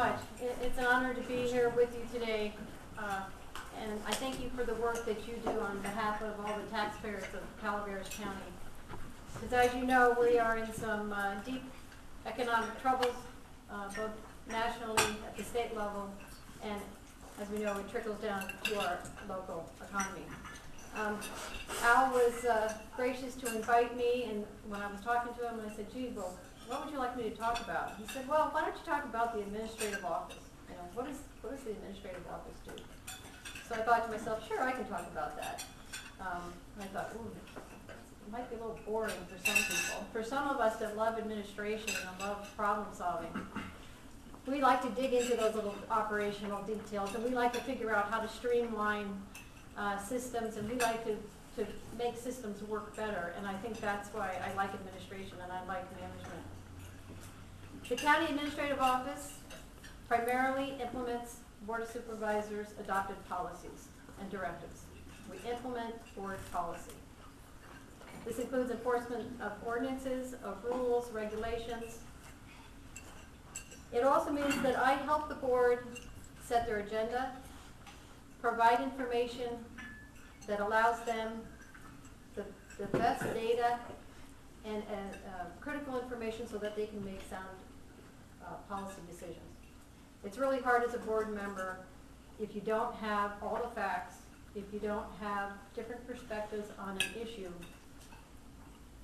much. It's an honor to be here with you today, and I thank you for the work that you do on behalf of all the taxpayers of Calaveras County. Because as you know, we are in some deep economic troubles, both nationally at the state level, and as we know, it trickles down to our local economy. Al was gracious to invite me, and when I was talking to him, I said, gee, well, what would you like me to talk about? He said, well, why don't you talk about the administrative office? You know, what does the administrative office do? So I thought to myself, sure, I can talk about that. And I thought, ooh, it might be a little boring for some people. For some of us that love administration and love problem solving, we like to dig into those little operational details, and we like to figure out how to streamline systems, and we like to make systems work better, and I think that's why I like administration and I like management. The County Administrative Office primarily implements Board of Supervisors adopted policies and directives. We implement board policy. This includes enforcement of ordinances, of rules, regulations. It also means that I help the board set their agenda, provide information that allows them the best data and critical information so that they can make sound policy decisions. It's really hard as a board member if you don't have all the facts, if you don't have different perspectives on an issue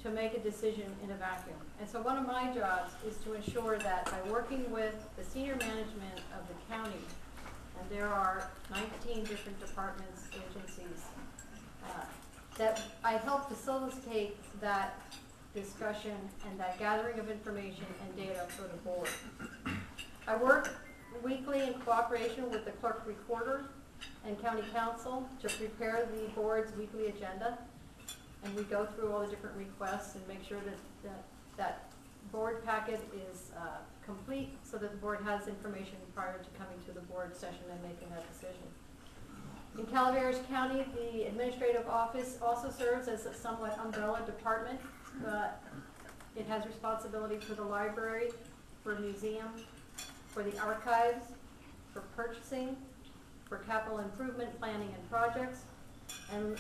to make a decision in a vacuum. And so one of my jobs is to ensure that by working with the senior management of the county, and there are 19 different departments, agencies, that I help facilitate that discussion and that gathering of information and data for the board. I work weekly in cooperation with the clerk recorder and county council to prepare the board's weekly agenda, and we go through all the different requests and make sure that board packet is complete so that the board has information prior to coming to the board session and making that decision. In Calaveras County, the administrative office also serves as a somewhat umbrella department. It has responsibility for the library, for museum, for the archives, for purchasing, for capital improvement planning and projects, and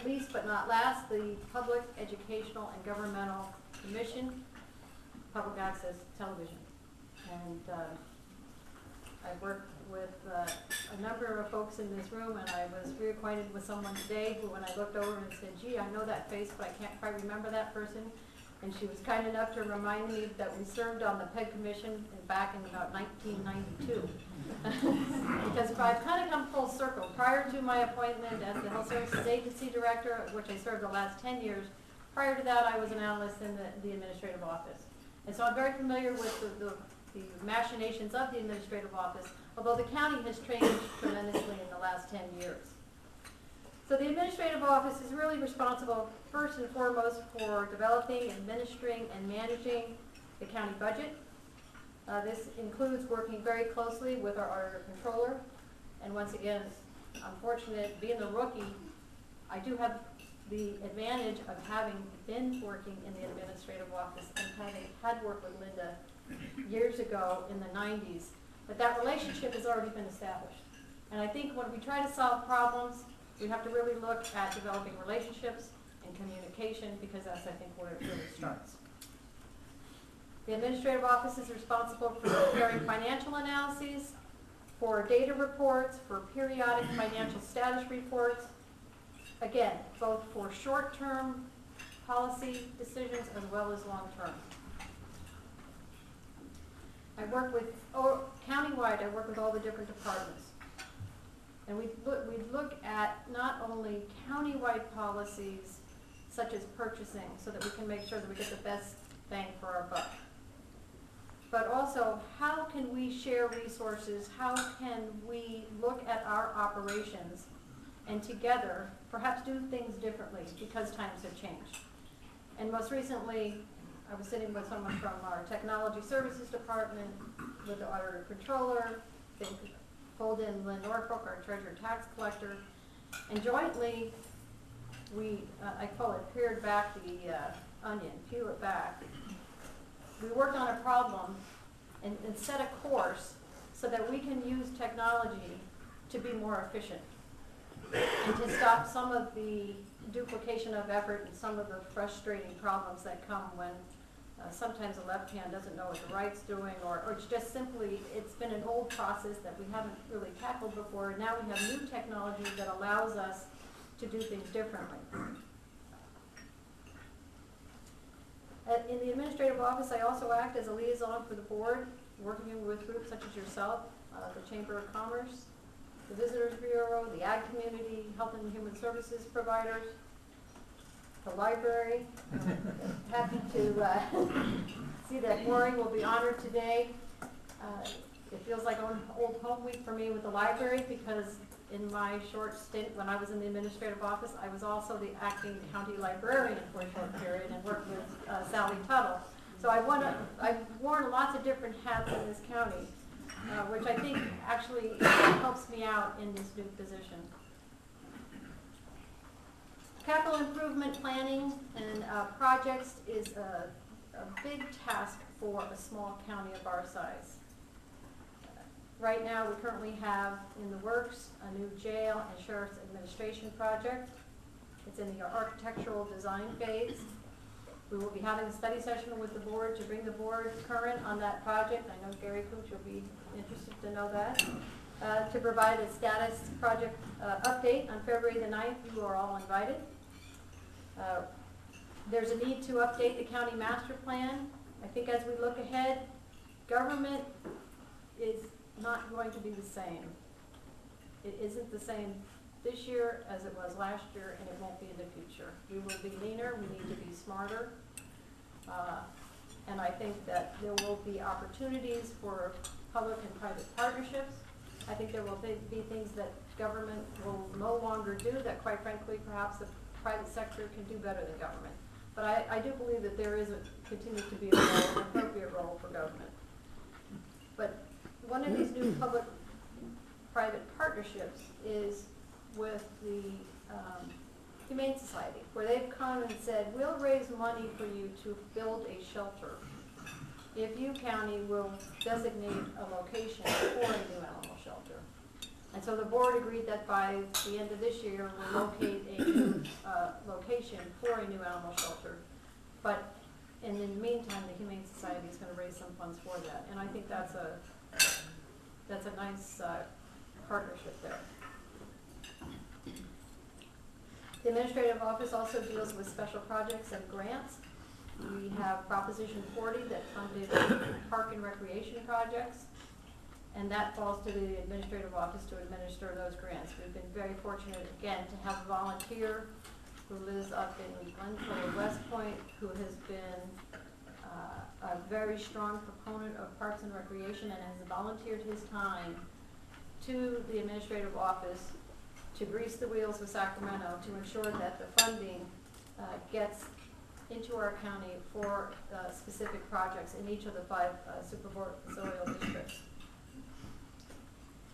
least but not last, the Public Educational and Governmental Commission, Public Access Television. And I've worked with a number of folks in this room, and I was reacquainted with someone today who, when I looked over and said, gee, I know that face, but I can't quite remember that person. And she was kind enough to remind me that we served on the PEG Commission back in about 1992. Because I've kind of come full circle. Prior to my appointment as the Health Services Agency Director, which I served the last 10 years, prior to that I was an analyst in the administrative office. And so I'm very familiar with the machinations of the administrative office, although the county has changed tremendously in the last 10 years. So the administrative office is really responsible first and foremost for developing, administering, and managing the county budget. This includes working very closely with our auditor controller. And once again, I'm fortunate, being the rookie, I do have the advantage of having been working in the administrative office and having had worked with Linda years ago in the 90s. But that relationship has already been established. And I think when we try to solve problems, we have to really look at developing relationships and communication, because that's, I think, where it really starts. The administrative office is responsible for preparing financial analyses, for data reports, for periodic financial status reports, again, both for short-term policy decisions as well as long-term. I work with, countywide, I work with all the different departments. And we look at not only countywide policies such as purchasing, so that we can make sure that we get the best bang for our buck, but also how can we share resources, how can we look at our operations and together perhaps do things differently because times have changed. And most recently, I was sitting with someone from our technology services department, with the auditor controller, they pulled in Lynn Norfolk, our treasurer tax collector, and jointly I call it peeled back the onion, peel it back. We worked on a problem and set a course so that we can use technology to be more efficient and to stop some of the duplication of effort and some of the frustrating problems that come when sometimes the left hand doesn't know what the right's doing, or it's just simply, it's been an old process that we haven't really tackled before. Now we have new technology that allows us to do things differently. In the administrative office, I also act as a liaison for the board, working with groups such as yourself, the Chamber of Commerce, the Visitors Bureau, the Ag Community, Health and Human Services providers, the library. Happy to see that Maureen will be honored today. It feels like an old home week for me with the library, because in my short stint when I was in the administrative office, I was also the acting county librarian for a short period and worked with Sally Tuttle. So I've worn lots of different hats in this county, which I think actually helps me out in this new position. Capital improvement planning and projects is a big task for a small county of our size. Right now, we currently have in the works a new jail and sheriff's administration project. It's in the architectural design phase. We will be having a study session with the board to bring the board current on that project. I know Gary Cooch will be interested to know that. To provide a status project update on February the 9th, you are all invited. There's a need to update the county master plan. I think as we look ahead, government is not going to be the same. It isn't the same this year as it was last year, and it won't be in the future. We will be leaner, we need to be smarter, and I think that there will be opportunities for public and private partnerships. I think there will be things that government will no longer do that, quite frankly, perhaps the private sector can do better than government. But I do believe that there continues to be a role, an appropriate role for government. But one of these new public-private partnerships is with the Humane Society, where they've come and said, we'll raise money for you to build a shelter if you, county, will designate a location for a new animal shelter. And so the board agreed that by the end of this year, we'll locate a new location for a new animal shelter. But in the meantime, the Humane Society is going to raise some funds for that. And I think that's a nice partnership there. The administrative office also deals with special projects and grants. We have Proposition 40 that funded park and recreation projects, and that falls to the administrative office to administer those grants. We've been very fortunate, again, to have a volunteer who lives up in Glencoe, West Point, who has been a very strong proponent of parks and recreation and has volunteered his time to the administrative office to grease the wheels of Sacramento to ensure that the funding gets into our county for specific projects in each of the 5 supervisorial districts.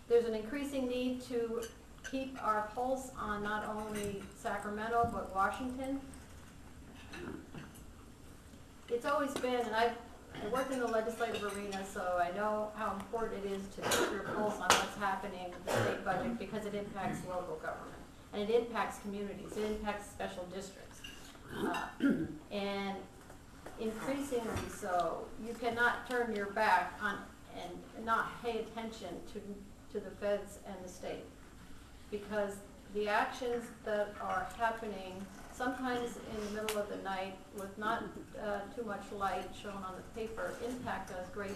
There's an increasing need to keep our pulse on not only Sacramento but Washington. It's always been, and I worked in the legislative arena, so I know how important it is to keep your pulse on what's happening with the state budget, because it impacts local government and it impacts communities, it impacts special districts. And increasingly so, you cannot turn your back on and not pay attention to the feds and the state, because the actions that are happening sometimes in the middle of the night with not too much light shown on the paper impact us greatly.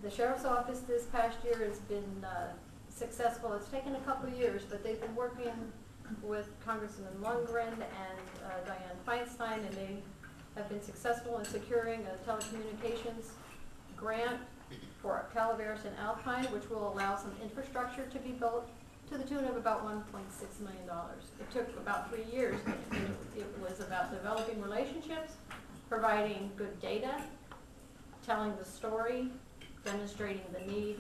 The Sheriff's Office this past year has been successful. It's taken a couple of years, but they've been working with Congressman Lundgren and Diane Feinstein, and they have been successful in securing a telecommunications grant for Calaveras and Alpine, which will allow some infrastructure to be built to the tune of about $1.6 million. It took about 3 years. It was about developing relationships, providing good data, telling the story, demonstrating the need,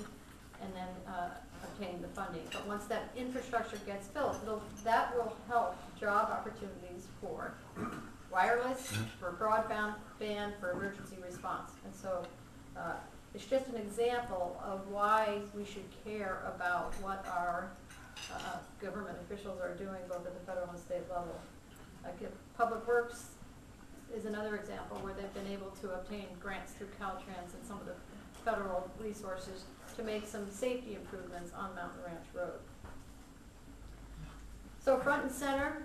and then obtaining the funding. But once that infrastructure gets built, that will help job opportunities for wireless, for broadband, for emergency response. And so It's just an example of why we should care about what our government officials are doing both at the federal and state level. Like if Public Works is another example where they've been able to obtain grants through Caltrans and some of the federal resources to make some safety improvements on Mountain Ranch Road. So front and center,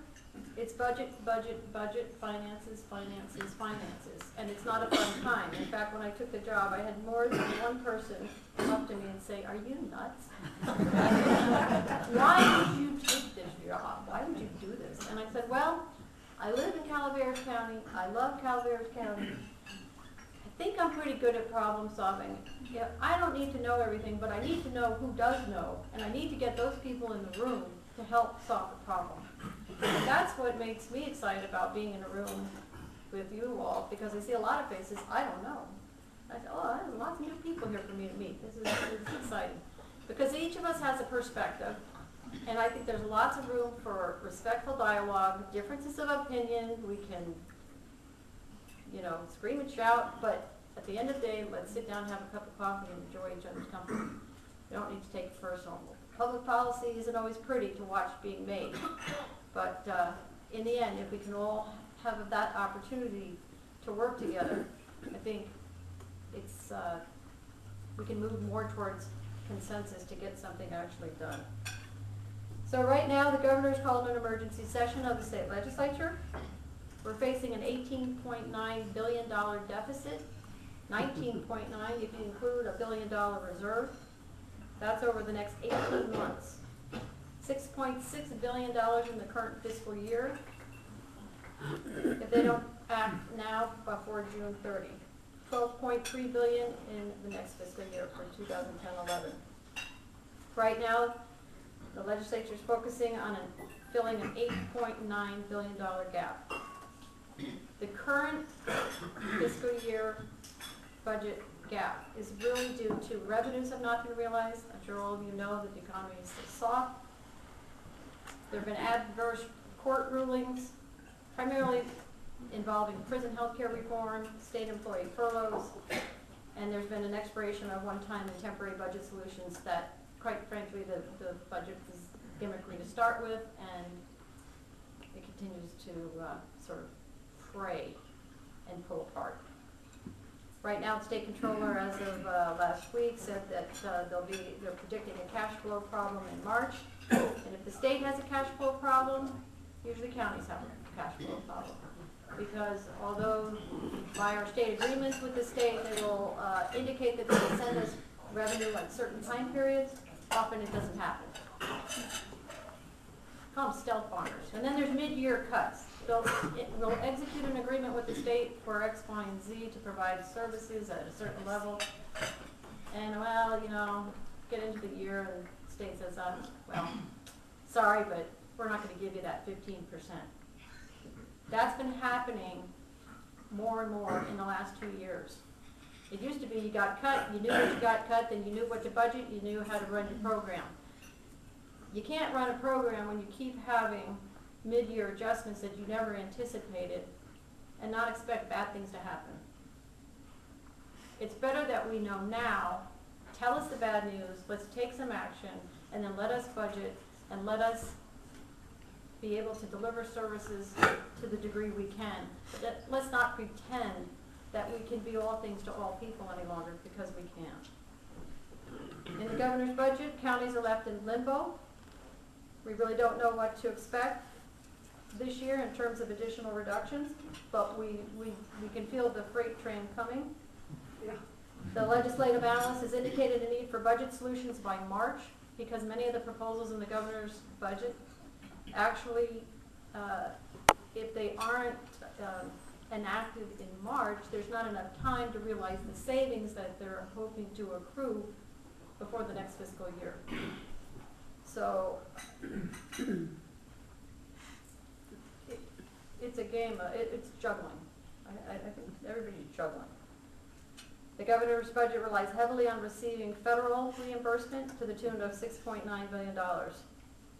it's budget, budget, budget, finances, finances, finances, and it's not a fun time. In fact, when I took the job, I had more than one person come up to me and say, "Are you nuts? Why would you take this job? Why would you do this?" And I said, "Well, I live in Calaveras County. I love Calaveras County. I think I'm pretty good at problem solving. Yeah, I don't need to know everything, but I need to know who does know, and I need to get those people in the room to help solve the problem." And that's what makes me excited about being in a room with you all, because I see a lot of faces I don't know. I said, "Oh, there's lots of new people here for me to meet. This is exciting." Because each of us has a perspective, and I think there's lots of room for respectful dialogue, differences of opinion. We can, scream and shout, but at the end of the day, let's sit down, have a cup of coffee, and enjoy each other's company. We don't need to take it personal. Public policy isn't always pretty to watch being made, but in the end, if we can all have that opportunity to work together, I think it's we can move more towards consensus to get something actually done. So right now, the governor's called an emergency session of the state legislature. We're facing an $18.9 billion deficit, 19.9 if you include a $1 billion reserve. That's over the next 18 months. $6.6 billion in the current fiscal year, if they don't act now before June 30. $12.3 billion in the next fiscal year for 2010-11. Right now, the legislature is focusing on filling an $8.9 billion gap. The current fiscal year budget gap is really due to revenues have not been realized. I'm sure all of you know that the economy is still soft. There have been adverse court rulings, primarily involving prison health care reform, state employee furloughs, and there's been an expiration of one-time and temporary budget solutions that, quite frankly, the budget was gimmickry to start with, and it continues to sort of fray and pull apart. Right now, the state controller, as of last week, said that they're predicting a cash flow problem in March. And if the state has a cash flow problem, usually counties have a cash flow problem. Because although by our state agreements with the state, they will indicate that they will send us revenue at certain time periods, often it doesn't happen. Call them stealth farmers. And then there's mid-year cuts. They'll execute an agreement with the state for X, Y, and Z to provide services at a certain level. And well, get into the year and the state says, well, sorry, but we're not going to give you that 15%. That's been happening more and more in the last 2 years. It used to be you got cut, you knew what you got cut, then you knew what to budget, you knew how to run your program. You can't run a program when you keep having mid-year adjustments that you never anticipated and not expect bad things to happen. It's better that we know now, tell us the bad news, let's take some action, and then let us budget and let us be able to deliver services to the degree we can. But let's not pretend that we can be all things to all people any longer, because we can't. In the governor's budget, counties are left in limbo. We really don't know what to expect this year in terms of additional reductions, but we can feel the freight train coming. Yeah. The legislative analyst has indicated a need for budget solutions by March, because many of the proposals in the governor's budget actually, if they aren't enacted in March, there's not enough time to realize the savings that they're hoping to accrue before the next fiscal year. So it's a game, it's juggling. I think everybody's juggling. The governor's budget relies heavily on receiving federal reimbursement to the tune of $6.9 billion.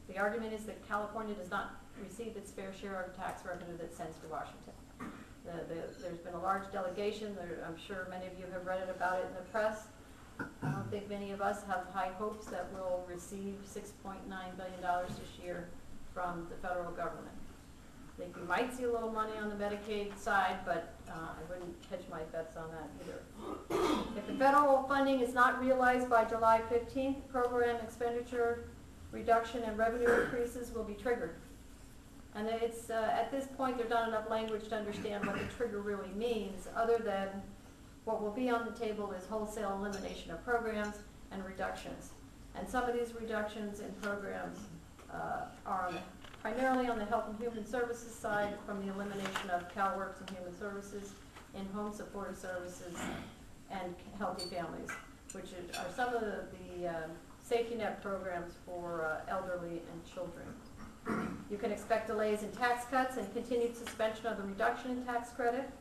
The argument is that California does not receive its fair share of tax revenue that sends to Washington. There's been a large delegation. I'm sure many of you have read it about it in the press. I don't think many of us have high hopes that we'll receive $6.9 billion this year from the federal government. I think we might see a little money on the Medicaid side, but I wouldn't hedge my bets on that either. If the federal funding is not realized by July 15th, program expenditure reduction and revenue increases will be triggered. And it's at this point there's not enough language to understand what the trigger really means, other than what will be on the table is wholesale elimination of programs and reductions. And some of these reductions in programs are primarily on the Health and Human Services side, from the elimination of CalWORKS and Human Services, in-home supportive services, and Healthy Families, which are some of the safety net programs for elderly and children. You can expect delays in tax cuts and continued suspension of the reduction in tax credits.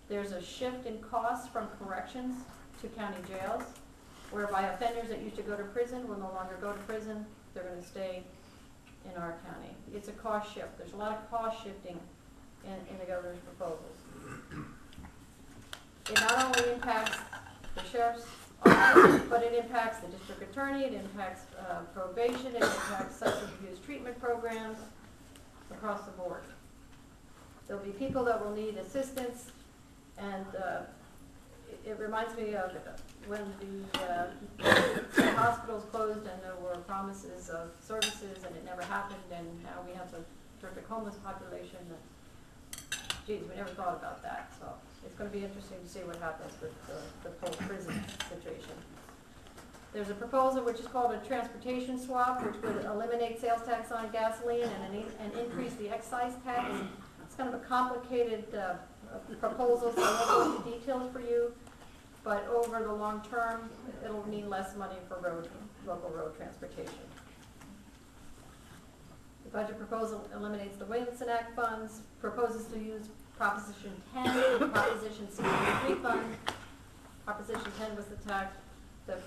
There's a shift in costs from corrections to county jails, whereby offenders that used to go to prison will no longer go to prison. They're going to stay in our county. It's a cost shift. There's a lot of cost shifting in the governor's proposals. It not only impacts the sheriff's office, but it impacts the district attorney, it impacts probation, it impacts substance abuse treatment programs across the board. There'll be people that will need assistance, and it reminds me of when the hospitals closed and there were promises of services and it never happened, and now we have a terrific homeless population. Geez, we never thought about that. So it's going to be interesting to see what happens with the whole prison situation. There's a proposal which is called a transportation swap, which would eliminate sales tax on gasoline and increase the excise tax. It's kind of a complicated proposal, so I won't go into details for you. But over the long term, it'll mean less money for local road transportation. The budget proposal eliminates the Williamson Act funds, proposes to use Proposition 10 and Proposition 63 fund. Proposition 10 was the tax that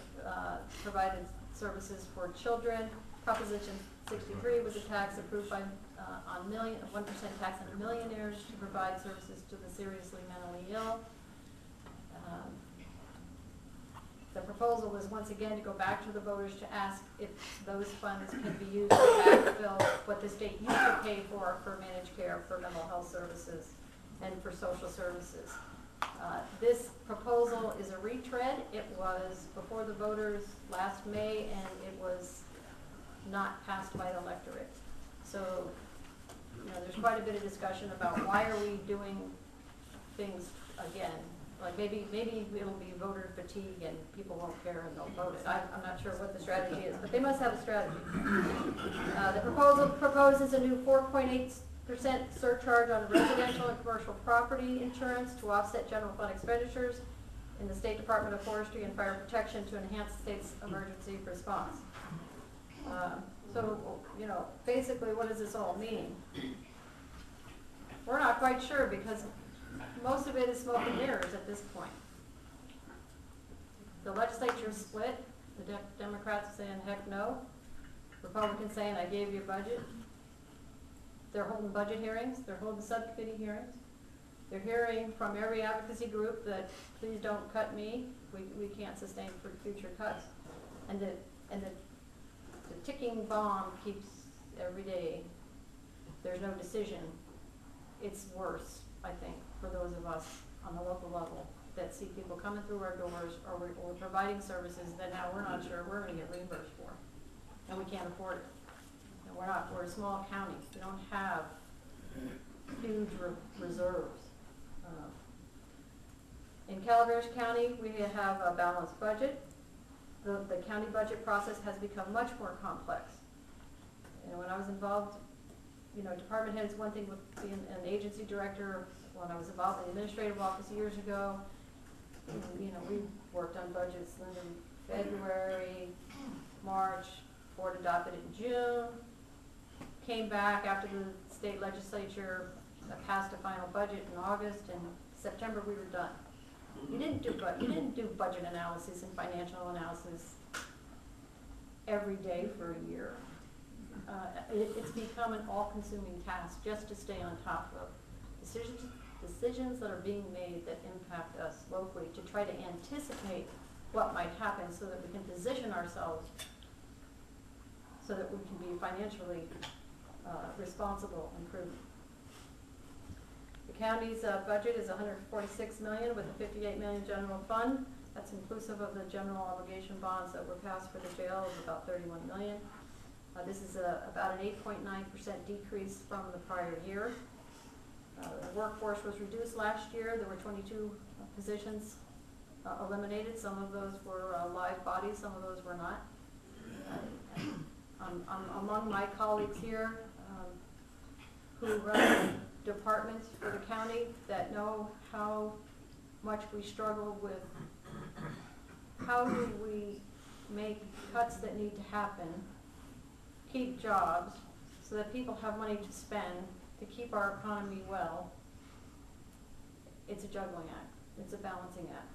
provided services for children. Proposition 63 was a tax approved by on 1% tax on millionaires to provide services to the seriously mentally ill. The proposal is once again to go back to the voters to ask if those funds can be used to backfill what the state used to pay for managed care, for mental health services, and for social services. This proposal is a retread. It was before the voters last May, and it was not passed by the electorate. So, there's quite a bit of discussion about why are we doing things again. Like maybe it'll be voter fatigue and people won't care and they'll vote it. I'm not sure what the strategy is, but they must have a strategy. The proposal proposes a new 4.8% surcharge on residential and commercial property insurance to offset general fund expenditures in the State Department of Forestry and Fire Protection to enhance the state's emergency response. So, basically what does this all mean? We're not quite sure, because most of it is smoke and mirrors at this point. The legislature is split. The Democrats saying heck no. Republicans saying I gave you a budget. They're holding budget hearings. They're holding subcommittee hearings. They're hearing from every advocacy group that please don't cut me. We can't sustain for future cuts. And the ticking bomb keeps every day. There's no decision. It's worse, I think, for those of us on the local level that see people coming through our doors, or we're providing services that now we're not sure we're going to get reimbursed for, and we can't afford it. And we're a small county. We don't have huge reserves. In Calaveras County, we have a balanced budget. The county budget process has become much more complex. When I was involved, department heads, one thing with being an agency director, when I was involved in the administrative office years ago, we worked on budgets in February, March, board adopted it in June, came back after the state legislature passed a final budget in August, and September we were done. You didn't do budget analysis and financial analysis every day for a year. It's become an all-consuming task just to stay on top of decisions that are being made that impact us locally, to try to anticipate what might happen so that we can position ourselves so that we can be financially responsible and prudent. The county's budget is $146 million with a $58 million general fund. That's inclusive of the general obligation bonds that were passed for the jail of about $31 million. This is about an 8.9% decrease from the prior year. The workforce was reduced last year. There were 22 positions eliminated. Some of those were live bodies, some of those were not. I'm among my colleagues here who run departments for the county that know how much we struggle with how do we make cuts that need to happen, keep jobs so that people have money to spend to keep our economy well. It's a juggling act. It's a balancing act.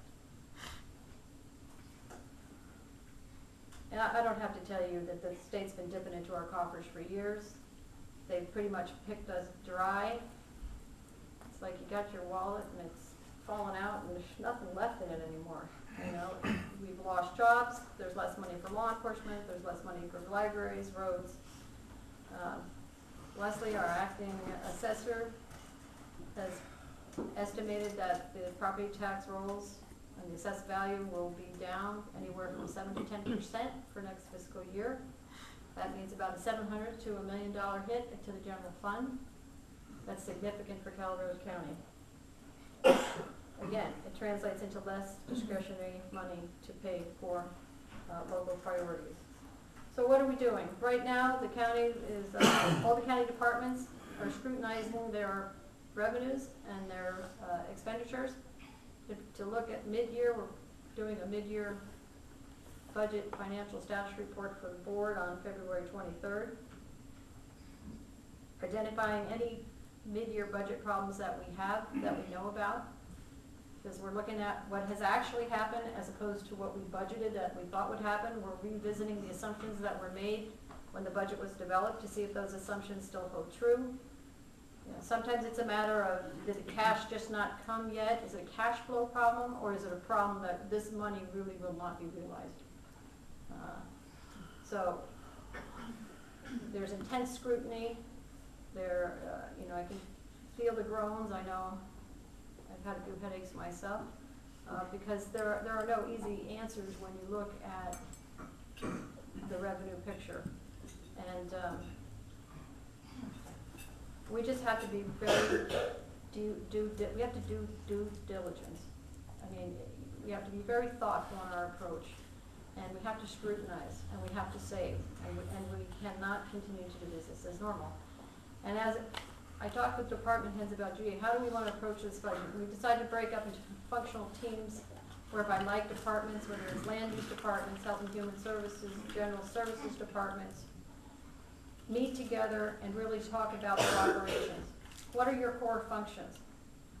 And I don't have to tell you that the state's been dipping into our coffers for years. They've pretty much picked us dry. It's like you got your wallet and it's fallen out and there's nothing left in it anymore. You know, we've lost jobs, there's less money for law enforcement, there's less money for libraries, roads. Leslie, our acting assessor, has estimated that the property tax rolls and the assessed value will be down anywhere from 7 to 10% for next fiscal year. That means about a $700,000 to $1 million hit to the general fund. That's significant for Calaveras County. Again, it translates into less discretionary money to pay for local priorities. So what are we doing? Right now, the county is, all the county departments are scrutinizing their revenues and their expenditures. To look at mid-year, we're doing a mid-year budget financial status report for the board on February 23rd. Identifying any mid-year budget problems that we have, that we know about. Because we're looking at what has actually happened as opposed to what we budgeted that we thought would happen. We're revisiting the assumptions that were made when the budget was developed to see if those assumptions still hold true. You know, sometimes it's a matter of, did the cash just not come yet? Is it a cash flow problem, or is it a problem that this money really will not be realized? So there's intense scrutiny. There, you know, I can feel the groans. I know I've had a few headaches myself because there are no easy answers when you look at the revenue picture, and we just have to be very we have to do due diligence. I mean, we have to be very thoughtful in our approach, and we have to scrutinize, and we have to save, and we cannot continue to do business as normal. And as I talked with department heads about, gee, how do we want to approach this budget? We decided to break up into functional teams whereby like departments, whether it's land use departments, health and human services, general services departments, meet together and really talk about their operations. What are your core functions?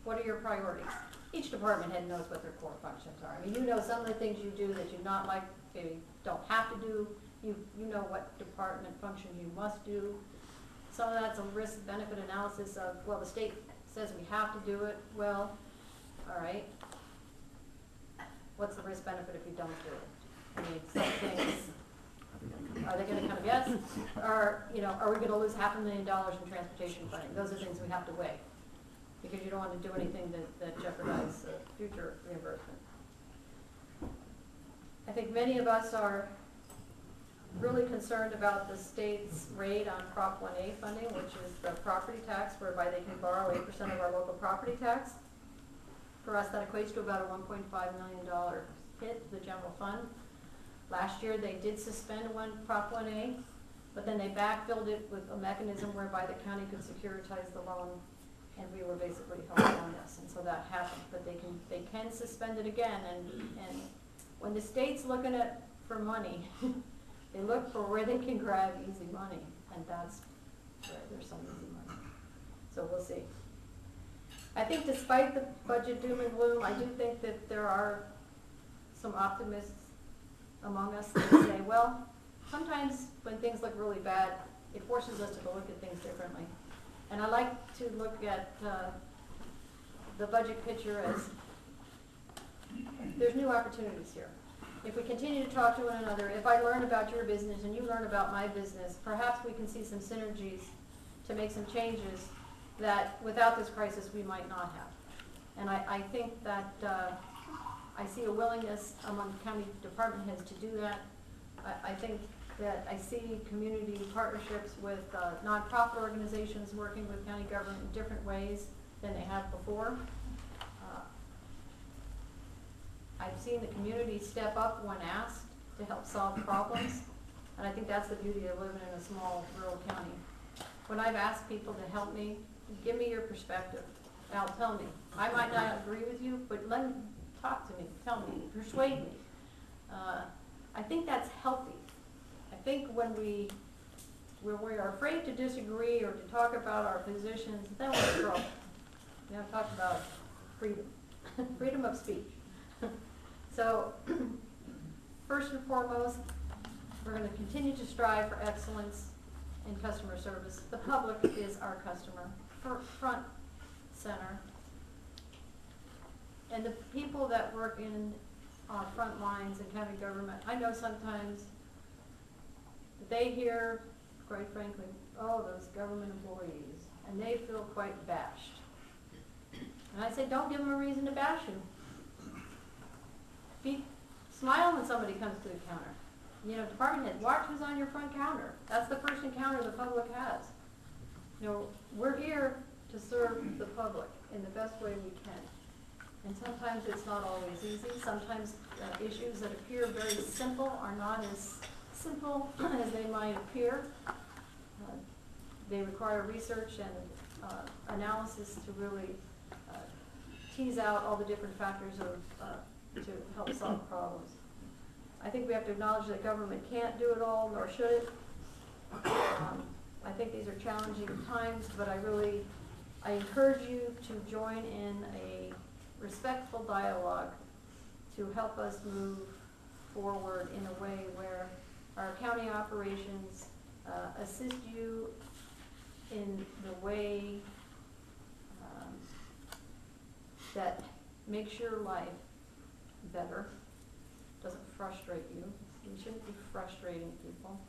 What are your priorities? Each department head knows what their core functions are. I mean, you know some of the things you do that you not like, maybe don't have to do. You know what department functions you must do. Some of that's a risk-benefit analysis of, well, the state says we have to do it. Well, all right. What's the risk-benefit if you don't do it? I mean, some things, are they going to come yes? Or, you know, are we going to lose $500,000 in transportation funding? Those are things we have to weigh because you don't want to do anything that jeopardizes future reimbursement. I think many of us are really concerned about the state's rate on Prop 1A funding, which is the property tax, whereby they can borrow 8% of our local property tax. For us, that equates to about a $1.5 million hit to the general fund. Last year, they did suspend Prop 1A, but then they backfilled it with a mechanism whereby the county could securitize the loan, and we were basically held on this, and so that happened. But they can suspend it again, and when the state's looking for money, they look for where they can grab easy money, and that's where there's some easy money. So we'll see. I think despite the budget doom and gloom, I do think that there are some optimists among us that say, well, sometimes when things look really bad, it forces us to look at things differently. And I like to look at the budget picture as there's new opportunities here. if we continue to talk to one another, if I learn about your business and you learn about my business, perhaps we can see some synergies to make some changes that without this crisis we might not have. And I think that I see a willingness among county department heads to do that. I think that I see community partnerships with nonprofit organizations working with county government in different ways than they have before. I've seen the community step up when asked to help solve problems, and I think that's the beauty of living in a small rural county. When I've asked people to help me, give me your perspective. Now tell me. I might not agree with you, but talk to me, tell me, persuade me. I think that's healthy. I think when we are afraid to disagree or to talk about our positions, then we're in trouble. You know, talk about freedom, freedom of speech. So, first and foremost, we're going to continue to strive for excellence in customer service. The public is our customer, front, center. And the people that work in front lines in county government, I know sometimes they hear, quite frankly, oh, those government employees, and they feel quite bashed. And I say, don't give them a reason to bash you. Smile when somebody comes to the counter. You know, department head, watch who's on your front counter. That's the first encounter the public has. You know, we're here to serve the public in the best way we can. And sometimes it's not always easy. Sometimes issues that appear very simple are not as simple as they might appear. They require research and analysis to really tease out all the different factors to help solve problems. I think we have to acknowledge that government can't do it all, nor should it. I think these are challenging times, but I encourage you to join in a respectful dialogue to help us move forward in a way where our county operations assist you in the way that makes your life better, doesn't frustrate you. We shouldn't be frustrating people.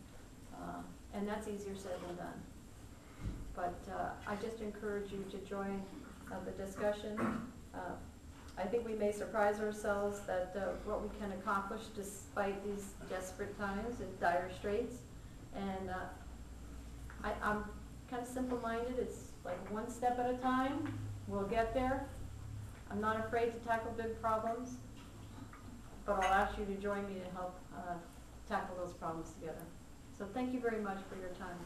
And that's easier said than done. But I just encourage you to join the discussion. I think we may surprise ourselves that what we can accomplish despite these desperate times and dire straits. And I'm kind of simple-minded. It's like one step at a time. We'll get there. I'm not afraid to tackle big problems, but I'll ask you to join me to help tackle those problems together. So thank you very much for your time.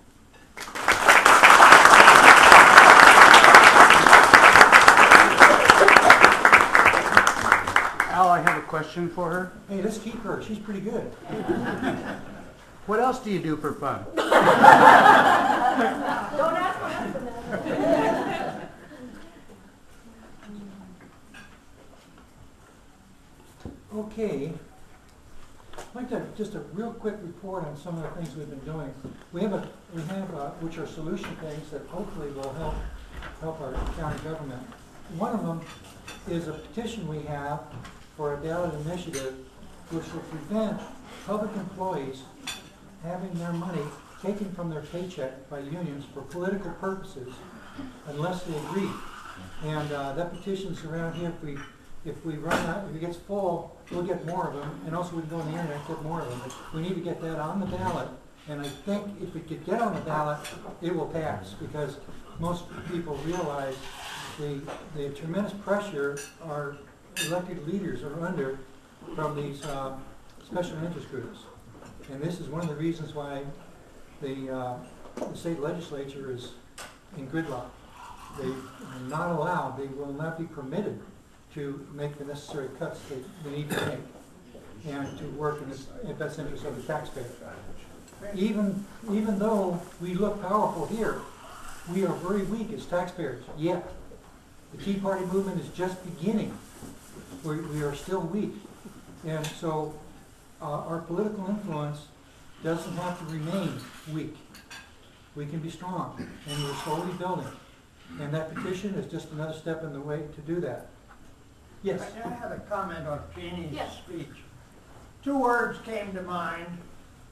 Al, I have a question for her. Hey, let's keep her. She's pretty good. What else do you do for fun? Don't ask my husband that. Okay. I'd like to just a real quick report on some of the things we've been doing. We have which are solution things that hopefully will help our county government. One of them is a petition we have for a ballot initiative which will prevent public employees having their money taken from their paycheck by unions for political purposes unless they agree. And that petition's around here. If we run out, if it gets full, we'll get more of them, and also we can go on the internet and get more of them. We need to get that on the ballot, and I think if we could get on the ballot, it will pass, because most people realize the tremendous pressure our elected leaders are under from these special interest groups. And this is one of the reasons why the state legislature is in gridlock. They are not allowed, they will not be permitted to make the necessary cuts they need to make and to work in the best interest of the taxpayer. Even though we look powerful here, we are very weak as taxpayers yet. The Tea Party movement is just beginning. We are still weak. And so our political influence doesn't have to remain weak. We can be strong, and we're slowly building. And that petition is just another step in the way to do that. Yes? I had a comment on Janie's Yes. speech. two words came to mind: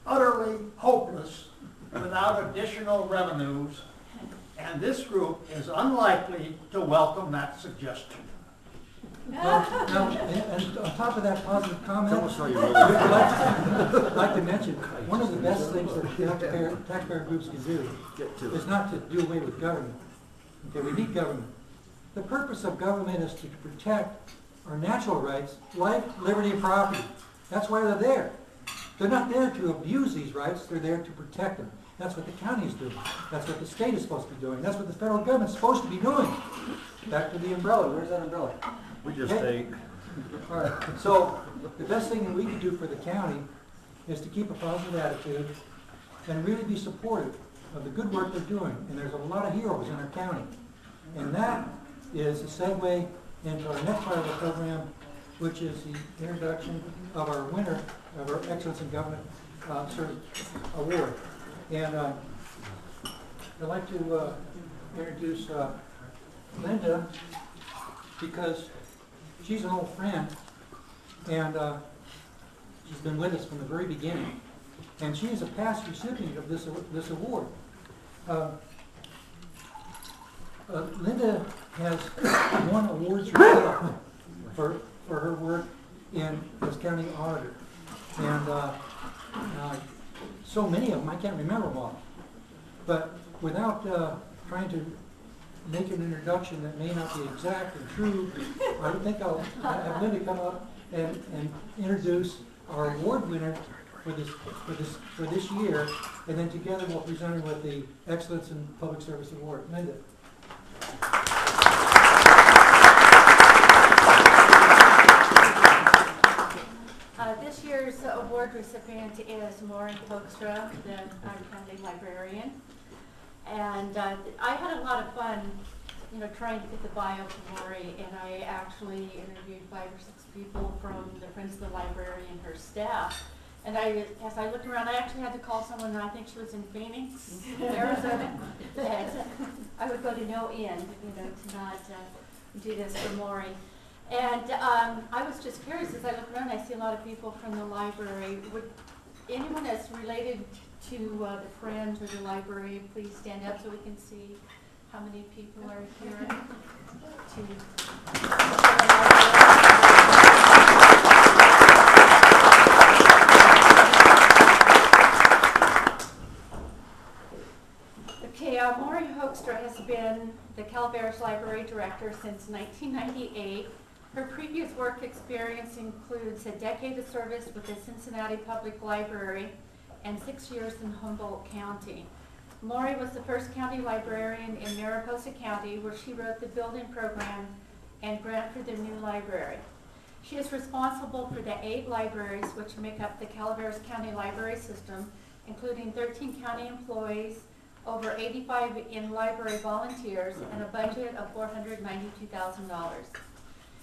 utterly hopeless without additional revenues, and this group is unlikely to welcome that suggestion. Now, and on top of that positive comment, Tell us how you I'd like to mention, one of the best things that taxpayer groups can do is not to do away with government. Okay, we need government. The purpose of government is to protect our natural rights, life, liberty, and property. That's why they're there. They're not there to abuse these rights, they're there to protect them. That's what the county is doing. That's what the state is supposed to be doing. That's what the federal government's supposed to be doing. Back to the umbrella. Where's that umbrella? We just Okay. ate. All right, so the best thing that we can do for the county is to keep a positive attitude and really be supportive of the good work they're doing. And there's a lot of heroes in our county. And that is a segue into our next part of the program, which is the introduction of our winner of our Excellence in Government Award. And I'd like to introduce Linda, because she's an old friend, and she's been with us from the very beginning. And she is a past recipient of this award. Linda has won awards herself for her work as county auditor. And so many of them, I can't remember them all. But without trying to make an introduction that may not be exact and true, I think I'll have Linda come up and introduce our award winner for this year, and then together we'll present her with the Excellence in Public Service Award. Linda. This year's award recipient is Maury Hoekstra, the county librarian. And I had a lot of fun, trying to get the bio for Maury, and I actually interviewed 5 or 6 people from the Friends of the Library and her staff. And as I looked around, I actually had to call someone, and I think she was in Phoenix, Arizona, that I would go to no end, to not do this for Maury. And I was just curious, as I look around, I see a lot of people from the library. Would anyone that's related to the Friends or the library please stand up so we can see how many people are here Okay, Maury Hoekstra has been the Calaveras Library Director since 1998. Her previous work experience includes a decade of service with the Cincinnati Public Library and 6 years in Humboldt County. Maury was the first county librarian in Mariposa County, where she wrote the building program and grant for the new library. She is responsible for the 8 libraries which make up the Calaveras County Library System, including 13 county employees, over 85 in-library volunteers, and a budget of $492,000.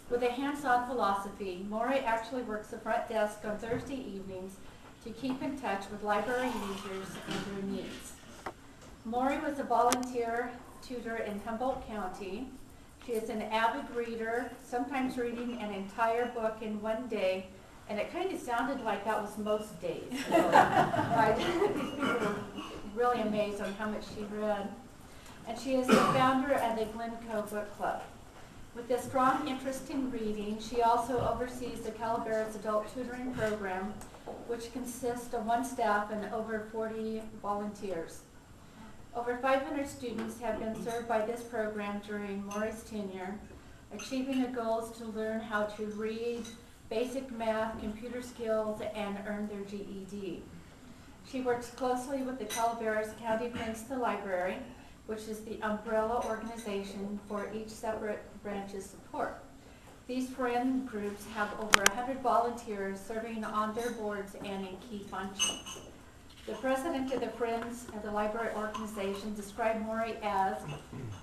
With a hands-on philosophy, Maury actually works the front desk on Thursday evenings to keep in touch with library users and their needs. Maury was a volunteer tutor in Humboldt County. She is an avid reader, sometimes reading an entire book in one day, and it kind of sounded like that was most days. So, these people were really amazed on how much she read. And she is the founder of the Glencoe Book Club. With a strong interest in reading, she also oversees the Calaveras Adult Tutoring Program, which consists of 1 staff and over 40 volunteers. Over 500 students have been served by this program during Maury's tenure, achieving the goals to learn how to read, basic math, computer skills, and earn their GED. She works closely with the Calaveras County Friends of the Library, which is the umbrella organization for each separate branch's support. These friend groups have over 100 volunteers serving on their boards and in key functions. The president of the Friends of the Library organization described Maury as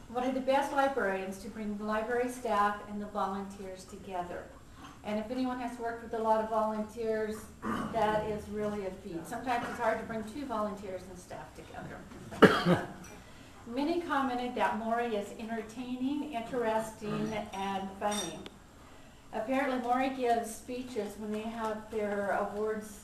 one of the best librarians to bring the library staff and the volunteers together. And if anyone has worked with a lot of volunteers, that is really a feat. Sometimes it's hard to bring 2 volunteers and staff together. Many commented that Maury is entertaining, interesting, and funny. Apparently Maury gives speeches when they have their awards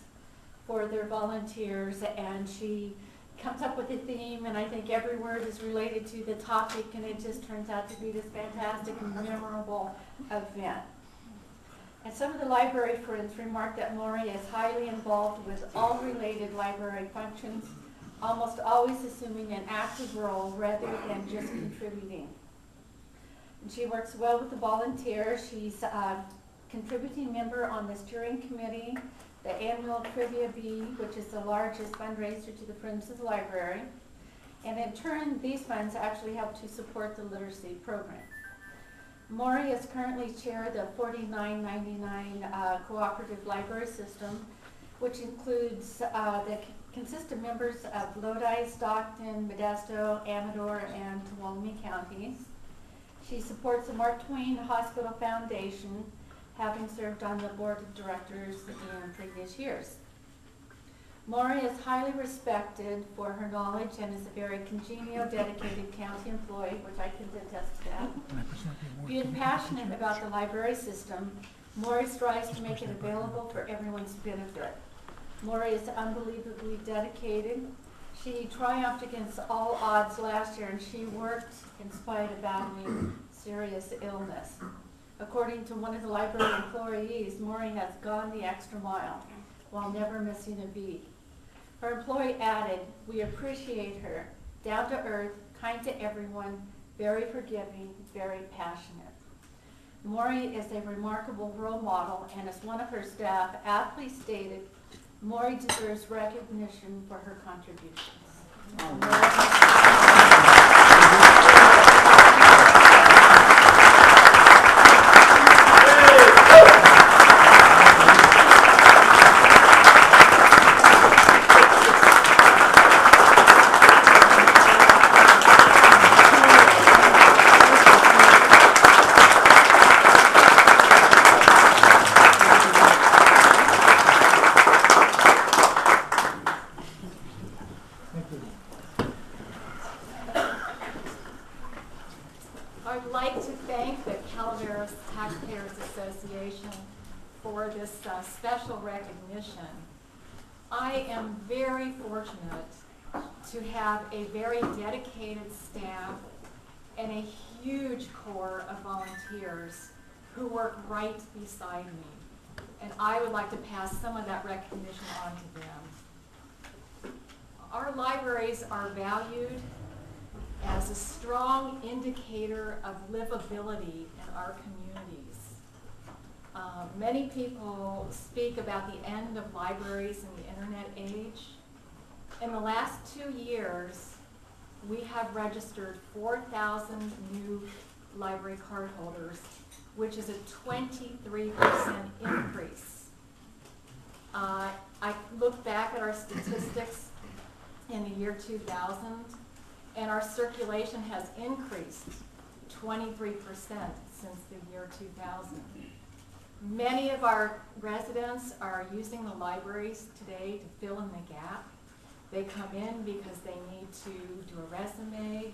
for their volunteers, and she comes up with a theme, and I think every word is related to the topic, and it just turns out to be this fantastic and memorable event. And some of the library friends remarked that Maury is highly involved with all related library functions, almost always assuming an active role rather than just contributing. And she works well with the volunteers. She's a contributing member on the steering committee, the annual Trivia Bee, which is the largest fundraiser to the Friends of the Library. And in turn, these funds actually help to support the literacy program. Maury is currently chair of the 4999 cooperative library system, which includes consists of members of Lodi, Stockton, Modesto, Amador, and Tuolumne counties. She supports the Mark Twain Hospital Foundation, having served on the board of directors in previous years. Maury is highly respected for her knowledge and is a very congenial, dedicated county employee, which I can attest to that. Being passionate about the library system, Maury strives to make it available for everyone's benefit. Maury is unbelievably dedicated. She triumphed against all odds last year, and she worked in spite of battling serious illness. According to one of the library employees, Maury has gone the extra mile while never missing a beat. Her employee added, "We appreciate her, down to earth, kind to everyone, very forgiving, very passionate." Maury is a remarkable role model, and as one of her staff aptly stated, Maury deserves recognition for her contributions. I'd like to thank the Calaveras Taxpayers Association for this special recognition. I am very fortunate to have a very dedicated staff and a huge corps of volunteers who work right beside me. And I would like to pass some of that recognition on to them. Our libraries are valued as a strong indicator of livability in our communities. Many people speak about the end of libraries in the internet age. In the last 2 years, we have registered 4,000 new library card holders, which is a 23% increase. I look back at our statistics in the year 2000, and our circulation has increased 23% since the year 2000. Many of our residents are using the libraries today to fill in the gap. They come in because they need to do a resume,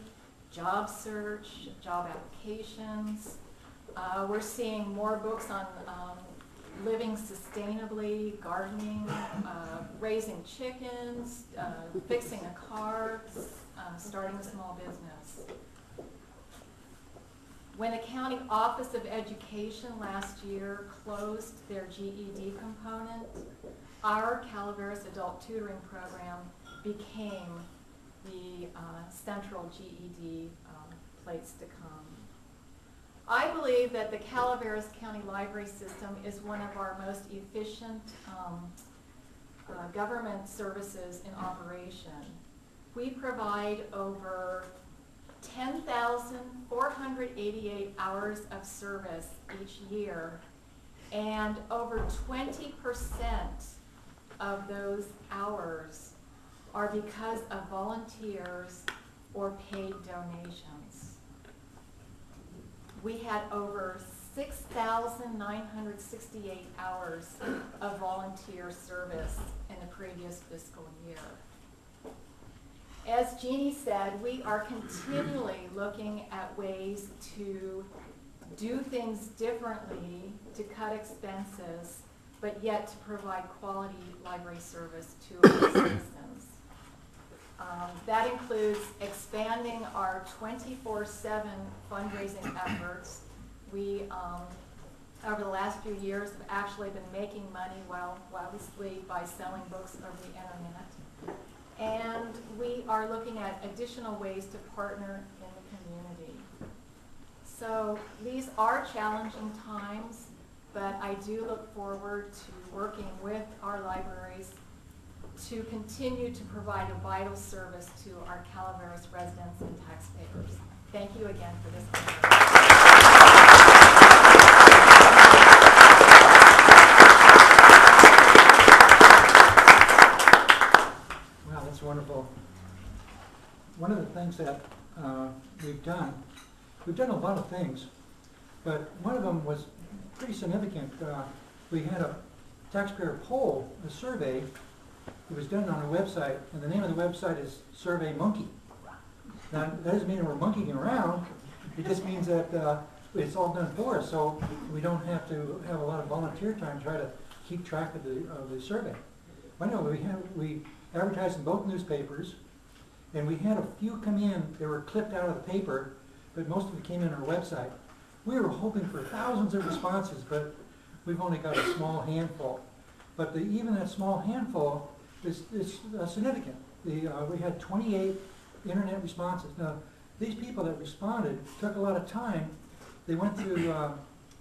job search, job applications. We're seeing more books on living sustainably, gardening, raising chickens, fixing a car, starting a small business. When the County Office of Education last year closed their GED component, our Calaveras Adult Tutoring Program became the central GED place to come. I believe that the Calaveras County Library System is one of our most efficient government services in operation. We provide over 10,488 hours of service each year, and over 20% of those hours are because of volunteers or paid donations. We had over 6,968 hours of volunteer service in the previous fiscal year. As Jeannie said, we are continually looking at ways to do things differently to cut expenses, but yet to provide quality library service to our citizens. That includes expanding our 24/7 fundraising efforts. We, over the last few years, have actually been making money while we sleep by selling books over the internet. And we are looking at additional ways to partner in the community. So these are challenging times, but I do look forward to working with our libraries to continue to provide a vital service to our Calaveras residents and taxpayers. Thank you again for this honor. Wow, that's wonderful. One of the things that we've done a lot of things, but one of them was pretty significant. We had a taxpayer poll, a survey. It was done on a website, and the name of the website is Survey Monkey. Now, that doesn't mean we're monkeying around. It just means that it's all done for us, so we don't have to have a lot of volunteer time to try to keep track of the survey. I know we advertised in both newspapers, and we had a few come in. They were clipped out of the paper, but most of it came in our website. We were hoping for thousands of responses, but we've only got a small handful. But even that small handful is significant. We had 28 internet responses. Now, these people that responded took a lot of time. They went through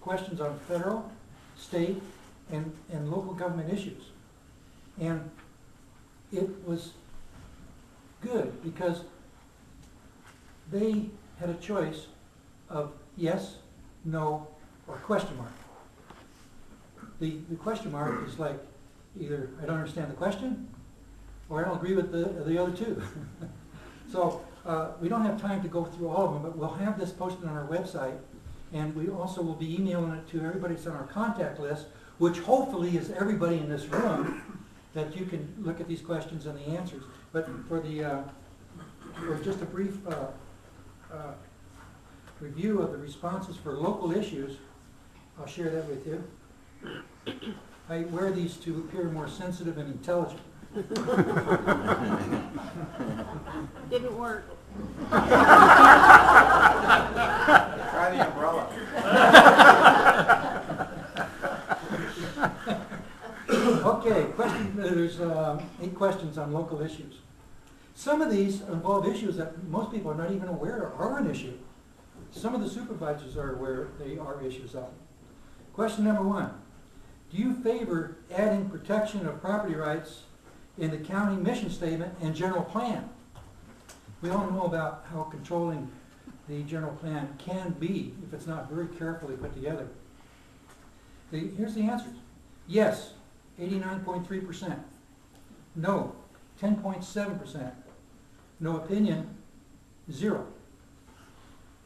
questions on federal, state, and local government issues. And it was good because they had a choice of yes, no, or question mark. The question mark is like either I don't understand the question or I don't agree with the other two. So we don't have time to go through all of them, but we'll have this posted on our website, and we also will be emailing it to everybody that's on our contact list, which hopefully is everybody in this room, that you can look at these questions and the answers. But for just a brief review of the responses for local issues, I'll share that with you. I wear these to appear more sensitive and intelligent. Didn't work. Try the umbrella. Okay, there's 8 questions on local issues. Some of these involve issues that most people are not even aware are an issue. Some of the supervisors are aware they are issues of them. Question number 1. Do you favor adding protection of property rights in the county mission statement and general plan? We all know about how controlling the general plan can be if it's not very carefully put together. Here's the answers. Yes, 89.3%. No, 10.7%. No opinion, 0.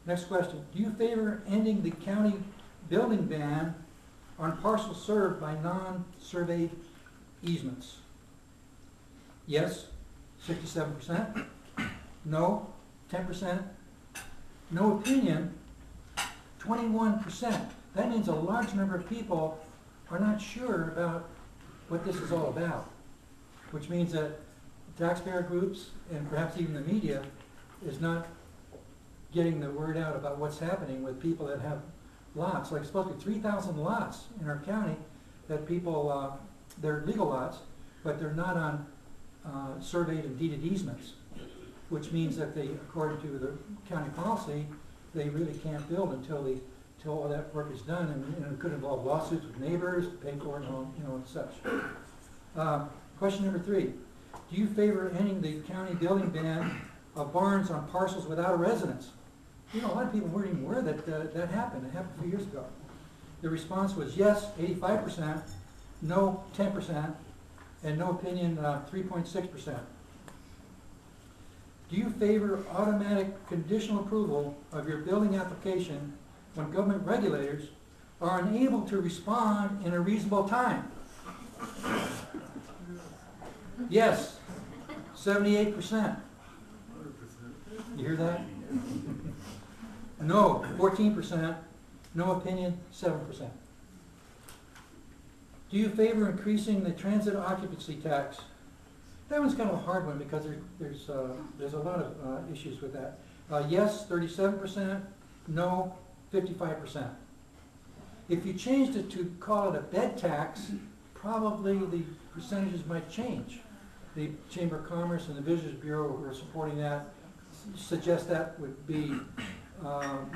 Next question. Do you favor ending the county building ban on parcels served by non-surveyed easements? Yes, 67%. No, 10%. No opinion, 21%. That means a large number of people are not sure about what this is all about, which means that taxpayer groups and perhaps even the media is not getting the word out about what's happening with people that have lots. Like supposed to be 3,000 lots in our county that people, they're legal lots, but they're not on surveyed and deeded easements, which means that they, according to the county policy, they really can't build until all that work is done, and it could involve lawsuits with neighbors to pay for it, and such. Question number 3. Do you favor ending the county building ban of barns on parcels without a residence? A lot of people weren't even aware that that happened. It happened a few years ago. The response was yes, 85%, no, 10%, and no opinion, 3.6%. Do you favor automatic conditional approval of your building application when government regulators are unable to respond in a reasonable time? Yes, 78%. You hear that? No, 14%. No opinion, 7%. Do you favor increasing the transit occupancy tax? That one's kind of a hard one because there's a lot of issues with that. Yes, 37%, no, 55%. If you changed it to call it a bed tax, probably the percentages might change. The Chamber of Commerce and the Visitors Bureau who are supporting that suggest that would be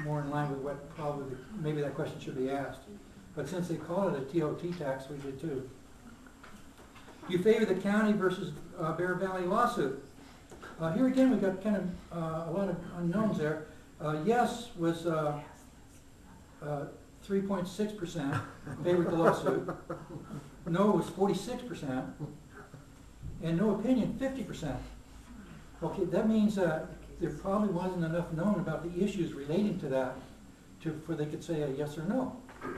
more in line with what probably, maybe that question should be asked. But since they call it a TOT tax, we did too. Do you favor the county versus Bear Valley lawsuit? Here again, we've got kind of a lot of unknowns there. Yes was 3.6%, favored the lawsuit. No was 46%, and no opinion 50%. Okay, that means there probably wasn't enough known about the issues relating to that for they could say a yes or no.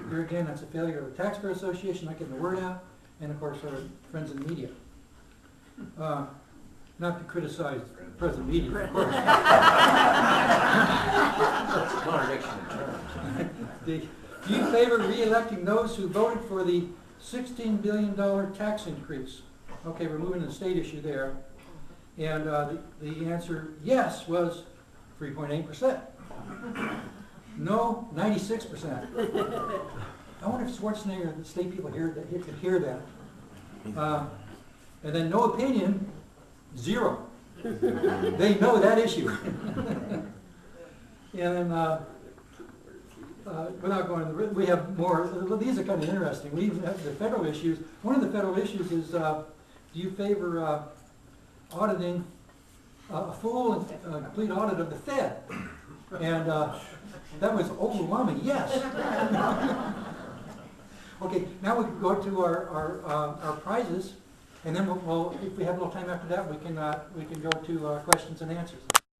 Here again, that's a failure of the Taxpayer Association not getting the word out, and of course our friends in the media. Not to criticize present media, of course. That's a contradiction in terms. Do you favor re-electing those who voted for the $16 billion tax increase? Okay, we're moving to the state issue there. And the answer, yes, was 3.8%. No, 96%. I wonder if Schwarzenegger, the state people could hear that. And then no opinion, 0. They know that issue. And then, without going, we have more. These are kind of interesting. We have the federal issues. One of the federal issues is, do you favor auditing a full and complete audit of the Fed? And that was overwhelming, yes. Okay, now we can go to our prizes, and then we'll if we have a little time after that, we can go to questions and answers.